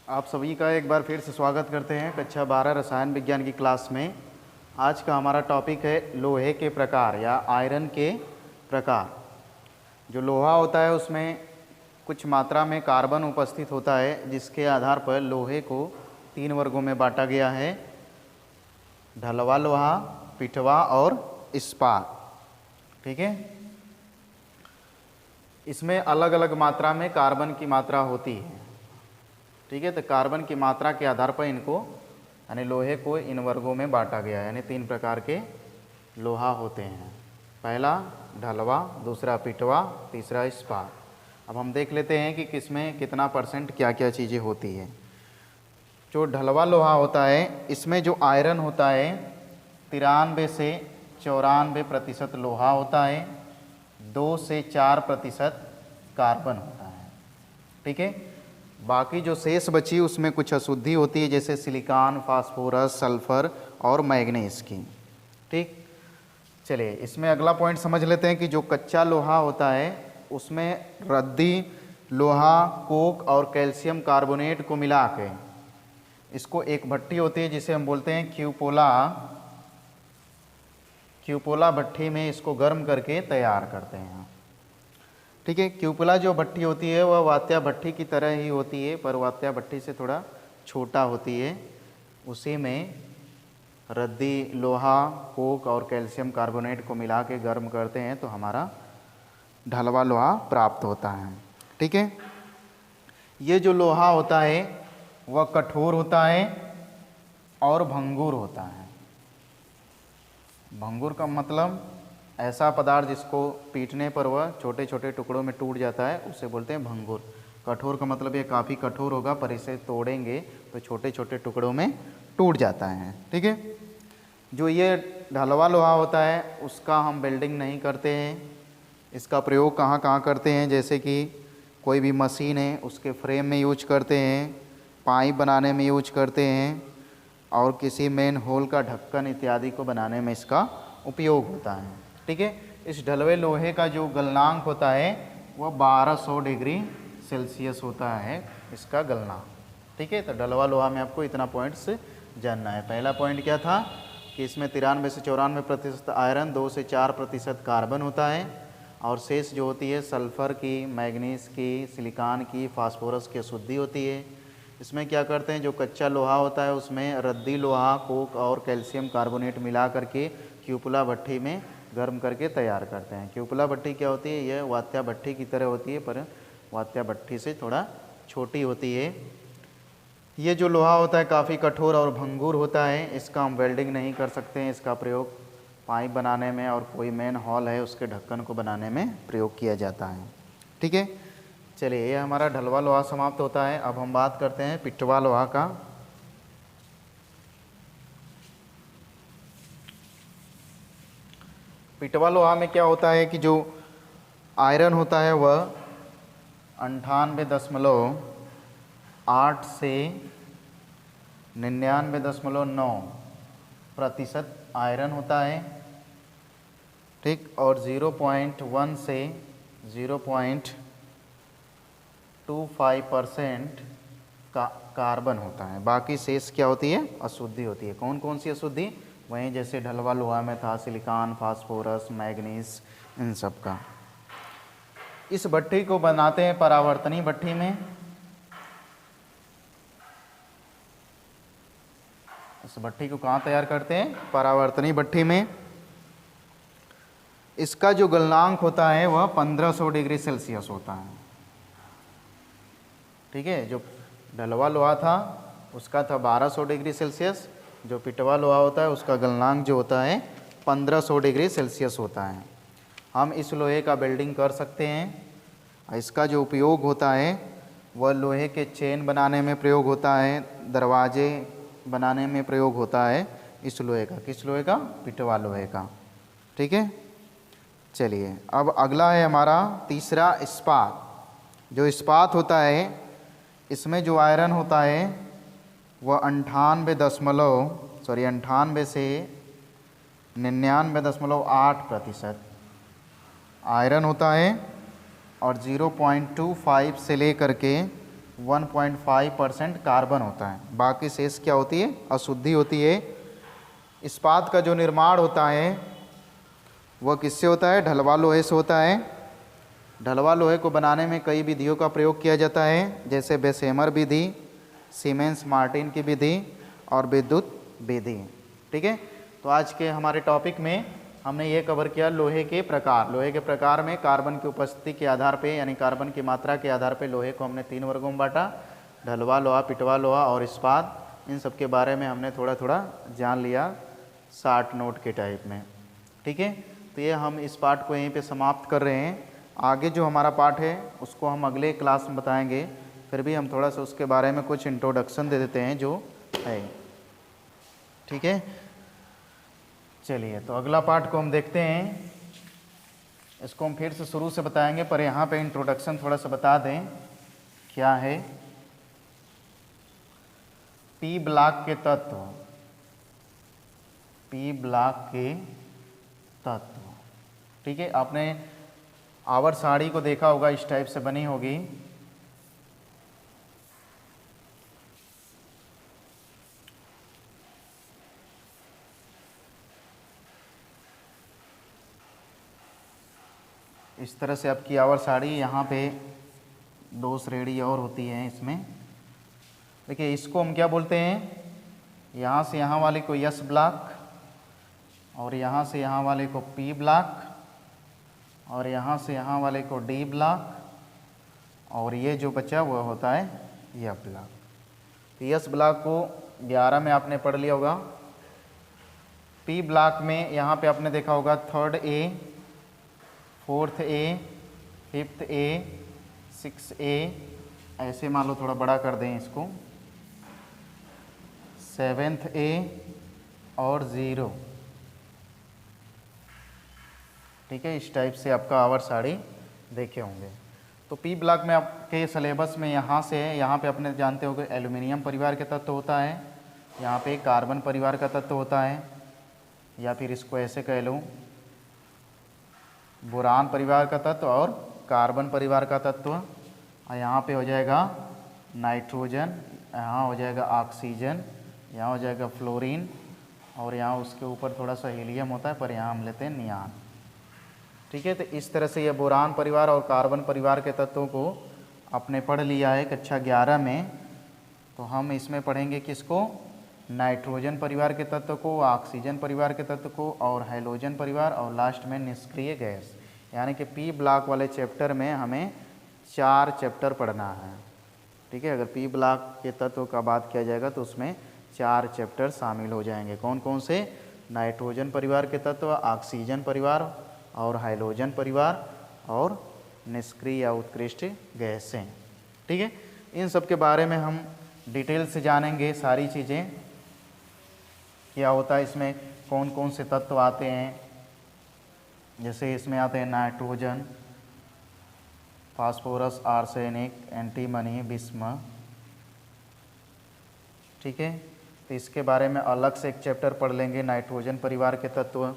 आप सभी का एक बार फिर से स्वागत करते हैं कक्षा 12 रसायन विज्ञान की क्लास में। आज का हमारा टॉपिक है लोहे के प्रकार या आयरन के प्रकार। जो लोहा होता है उसमें कुछ मात्रा में कार्बन उपस्थित होता है, जिसके आधार पर लोहे को 3 वर्गों में बांटा गया है: ढलवा लोहा, पिटवा और इस्पात। ठीक है, इसमें अलग अलग मात्रा में कार्बन की मात्रा होती है। ठीक है, तो कार्बन की मात्रा के आधार पर इनको यानी लोहे को इन वर्गों में बांटा गया है, यानी 3 प्रकार के लोहा होते हैं। पहला ढलवा, दूसरा पिटवा, तीसरा इस्पात। अब हम देख लेते हैं कि किसमें कितना % क्या क्या चीज़ें होती है। जो ढलवा लोहा होता है, इसमें जो आयरन होता है 93 से 94% लोहा होता है, 2 से 4% कार्बन होता है। ठीक है, बाकी जो शेष बची उसमें कुछ अशुद्धि होती है, जैसे सिलिकॉन, फास्फोरस, सल्फर और मैग्नीज की। ठीक, चलिए इसमें अगला पॉइंट समझ लेते हैं कि जो कच्चा लोहा होता है उसमें रद्दी लोहा, कोक और कैल्शियम कार्बोनेट को मिला के इसको एक भट्टी होती है जिसे हम बोलते हैं क्यूपोला भट्टी में इसको गर्म करके तैयार करते हैं। ठीक है, क्यूपोला जो भट्टी होती है वह वात्या भट्टी की तरह ही होती है, पर वात्या भट्टी से थोड़ा छोटा होती है। उसी में रद्दी लोहा, कोक और कैल्शियम कार्बोनेट को मिला के गर्म करते हैं तो हमारा ढलवा लोहा प्राप्त होता है। ठीक है, ये जो लोहा होता है वह कठोर होता है और भंगुर होता है। भंगुर का मतलब ऐसा पदार्थ जिसको पीटने पर वह छोटे छोटे टुकड़ों में टूट जाता है, उसे बोलते हैं भंगुर। कठोर का मतलब ये काफ़ी कठोर होगा, पर इसे तोड़ेंगे तो छोटे छोटे टुकड़ों में टूट जाता है। ठीक है, जो ये ढलवा लोहा होता है उसका हम वेल्डिंग नहीं करते हैं। इसका प्रयोग कहाँ कहाँ करते हैं, जैसे कि कोई भी मशीन है उसके फ्रेम में यूज करते हैं, पाइप बनाने में यूज करते हैं, और किसी मेन होल का ढक्कन इत्यादि को बनाने में इसका उपयोग होता है। ठीक है, इस ढलवे लोहे का जो गलनांक होता है वह 1200 डिग्री सेल्सियस होता है, इसका गलनांक। ठीक है, तो ढलवा लोहा में आपको इतना पॉइंट्स जानना है। पहला पॉइंट क्या था कि इसमें 93 से 94% आयरन, 2 से 4% कार्बन होता है, और शेष जो होती है सल्फ़र की, मैग्नीज की, सिलिकॉन की, फास्फोरस की अशुद्धि होती है। इसमें क्या करते हैं, जो कच्चा लोहा होता है उसमें रद्दी लोहा, कोक और कैल्शियम कार्बोनेट मिला करके क्यूपोला भट्टी में गर्म करके तैयार करते हैं। क्यूपोला भट्टी क्या होती है, यह वात्या भट्टी की तरह होती है, पर वात्या भट्टी से थोड़ा छोटी होती है। ये जो लोहा होता है काफ़ी कठोर और भंगुर होता है, इसका हम वेल्डिंग नहीं कर सकते हैं। इसका प्रयोग पाइप बनाने में और कोई मेन हॉल है उसके ढक्कन को बनाने में प्रयोग किया जाता है। ठीक है, चलिए ये हमारा ढलवा लोहा समाप्त होता है। अब हम बात करते हैं पिटवा लोहा का। पिटवा लोहा में क्या होता है कि जो आयरन होता है वह 98.8 से 99.9% आयरन होता है। ठीक, और 0.1 से 0.25% का कार्बन होता है। बाकी शेष क्या होती है, अशुद्धि होती है। कौन कौन सी अशुद्धि, वहीं जैसे ढलवा लोहा में था सिलिकॉन, फास्फोरस, मैग्नीज, इन सब का। इस भट्टी को बनाते हैं परावर्तनी भट्टी में। इस भट्टी को कहाँ तैयार करते हैं, परावर्तनी भट्टी में। इसका जो गलनांक होता है वह 1500 डिग्री सेल्सियस होता है। ठीक है, जो ढलवा लोहा था उसका था 1200 डिग्री सेल्सियस, जो पिटवा लोहा होता है उसका गलनांक जो होता है 1500 डिग्री सेल्सियस होता है। हम इस लोहे का वेल्डिंग कर सकते हैं। इसका जो उपयोग होता है वह लोहे के चेन बनाने में प्रयोग होता है, दरवाजे बनाने में प्रयोग होता है इस लोहे का। किस लोहे का, पिटवा लोहे का। ठीक है, चलिए अब अगला है हमारा तीसरा इस्पात। जो इस्पात होता है इसमें जो आयरन होता है वह 98 से 99.8% आयरन होता है, और 0.25 से लेकर के 1.5% कार्बन होता है, बाकी शेष क्या होती है, अशुद्धि होती है। इस्पात का जो निर्माण होता है वह किससे होता है, ढलवा लोहे से होता है। ढलवा लोहे को बनाने में कई विधियों का प्रयोग किया जाता है, जैसे बेसेमर विधि, सीमेंस मार्टिन की विधि और विद्युत विधि। ठीक है, तो आज के हमारे टॉपिक में हमने ये कवर किया लोहे के प्रकार। लोहे के प्रकार में कार्बन की उपस्थिति के आधार पे, यानी कार्बन की मात्रा के आधार पे लोहे को हमने 3 वर्गों में बांटा, ढलवा लोहा, पिटवा लोहा और इस्पात। इन सब के बारे में हमने थोड़ा थोड़ा जान लिया शार्ट नोट के टाइप में। ठीक है, तो ये हम इस पार्ट को यहीं पे समाप्त कर रहे हैं। आगे जो हमारा पार्ट है उसको हम अगले क्लास में बताएंगे, फिर भी हम थोड़ा सा उसके बारे में कुछ इंट्रोडक्शन दे देते हैं जो है। ठीक है, चलिए तो अगला पार्ट को हम देखते हैं। इसको हम फिर से शुरू से बताएंगे, पर यहाँ पे इंट्रोडक्शन थोड़ा सा बता दें क्या है। पी ब्लॉक के तत्व, पी ब्लॉक के तत्व। ठीक है, आपने आवर्त सारणी को देखा होगा, इस टाइप से बनी होगी। इस तरह से आपकी आवर्त सारणी, यहाँ पे 2 श्रेणी और होती है इसमें। देखिए इसको हम क्या बोलते हैं, यहाँ से यहाँ वाले को एस ब्लॉक, और यहाँ से यहाँ वाले को पी ब्लॉक, और यहाँ से यहाँ वाले को डी ब्लॉक, और ये जो बचा वह होता है एफ ब्लॉक। तो एस ब्लॉक को 11 में आपने पढ़ लिया होगा। पी ब्लॉक में यहाँ पे आपने देखा होगा 3rd A, 4th A, 5th A, 6th A, ऐसे मान लो, थोड़ा बड़ा कर दें इसको, 7th A और 0। ठीक है, इस टाइप से आपका आवर्त सारणी देखे होंगे। तो पी ब्लॉक में आपके सिलेबस में यहाँ से, यहाँ पे अपने जानते होंगे एल्युमिनियम परिवार का तत्व होता है, यहाँ पे कार्बन परिवार का तत्व होता है, या फिर इसको ऐसे कह लूँ बोरान परिवार का तत्व और कार्बन परिवार का तत्व। और यहाँ पे हो जाएगा नाइट्रोजन, यहाँ हो जाएगा ऑक्सीजन, यहाँ हो जाएगा फ्लोरीन, और यहाँ उसके ऊपर थोड़ा सा हीलियम होता है, पर यहाँ हम लेते हैं नियान। ठीक है, तो इस तरह से ये बोरान परिवार और कार्बन परिवार के तत्वों को आपने पढ़ लिया है कक्षा 11 में। तो हम इसमें पढ़ेंगे किसको, नाइट्रोजन परिवार के तत्व को, ऑक्सीजन परिवार के तत्व को, और हैलोजन परिवार, और लास्ट में निष्क्रिय गैस। यानी कि पी ब्लॉक वाले चैप्टर में हमें 4 चैप्टर पढ़ना है। ठीक है, अगर पी ब्लॉक के तत्व का बात किया जाएगा तो उसमें 4 चैप्टर शामिल हो जाएंगे। कौन कौन से, नाइट्रोजन परिवार के तत्व, ऑक्सीजन परिवार और हाइड्रोजन परिवार, और निष्क्रिय या उत्कृष्ट गैसें। ठीक है, इन सब के बारे में हम डिटेल से जानेंगे सारी चीज़ें, क्या होता है इसमें, कौन कौन से तत्व आते हैं। जैसे इसमें आते हैं nitrogen, phosphorus, arsenic, antimony, bismuth. ठीक है, तो इसके बारे में अलग से एक चैप्टर पढ़ लेंगे, नाइट्रोजन परिवार के तत्व।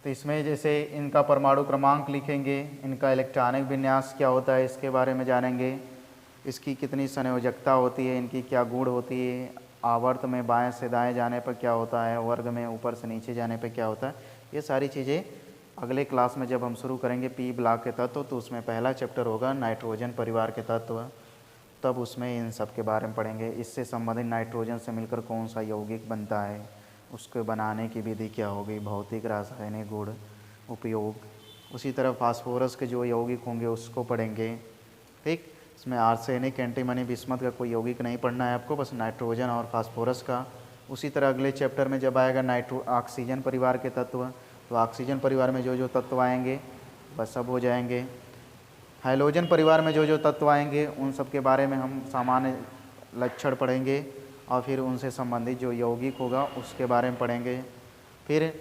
तो इसमें जैसे इनका परमाणु क्रमांक लिखेंगे, इनका इलेक्ट्रॉनिक विन्यास क्या होता है इसके बारे में जानेंगे, इसकी कितनी संयोजकता होती है, इनकी क्या गुण होती है, आवर्त में बाएं से दाएं जाने पर क्या होता है, वर्ग में ऊपर से नीचे जाने पर क्या होता है। ये सारी चीज़ें अगले क्लास में जब हम शुरू करेंगे पी ब्लॉक के तत्व, तो उसमें पहला चैप्टर होगा नाइट्रोजन परिवार के तत्व, तब उसमें इन सब के बारे में पढ़ेंगे। इससे संबंधित नाइट्रोजन से मिलकर कौन सा यौगिक बनता है, उसके बनाने की विधि क्या होगी, भौतिक रासायनिक गुण उपयोग। उसी तरह फास्फोरस के जो यौगिक होंगे उसको पढ़ेंगे। ठीक, इसमें आर्सेनिक, एंटीमनी, बिस्मथ का कोई यौगिक नहीं पढ़ना है आपको, बस नाइट्रोजन और फास्फोरस का। उसी तरह अगले चैप्टर में जब आएगा ऑक्सीजन परिवार के तत्व, तो ऑक्सीजन परिवार में जो जो तत्व आएंगे बस सब हो जाएंगे। हाइड्रोजन परिवार में जो जो तत्व आएंगे उन सब के बारे में हम सामान्य लक्षण पढ़ेंगे, और फिर उनसे संबंधित जो यौगिक होगा उसके बारे में पढ़ेंगे। फिर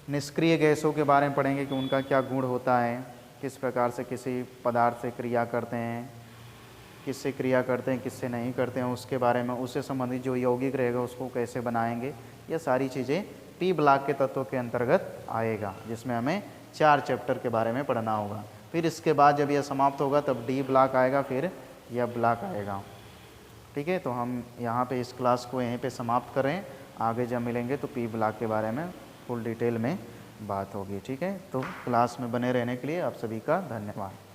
निष्क्रिय गैसों के बारे में पढ़ेंगे कि उनका क्या गुण होता है, किस प्रकार से किसी पदार्थ से क्रिया करते हैं, किससे क्रिया करते हैं, किससे नहीं करते हैं, उसके बारे में, उससे संबंधित जो यौगिक रहेगा उसको कैसे बनाएंगे। ये सारी चीज़ें पी ब्लॉक के तत्वों के अंतर्गत आएगा, जिसमें हमें 4 चैप्टर के बारे में पढ़ना होगा। फिर इसके बाद जब यह समाप्त होगा तब डी ब्लॉक आएगा, फिर यह ब्लॉक आएगा। ठीक है, तो हम यहाँ पे इस क्लास को यहीं पे समाप्त करें। आगे जब मिलेंगे तो पी ब्लॉक के बारे में फुल डिटेल में बात होगी। ठीक है, तो क्लास में बने रहने के लिए आप सभी का धन्यवाद।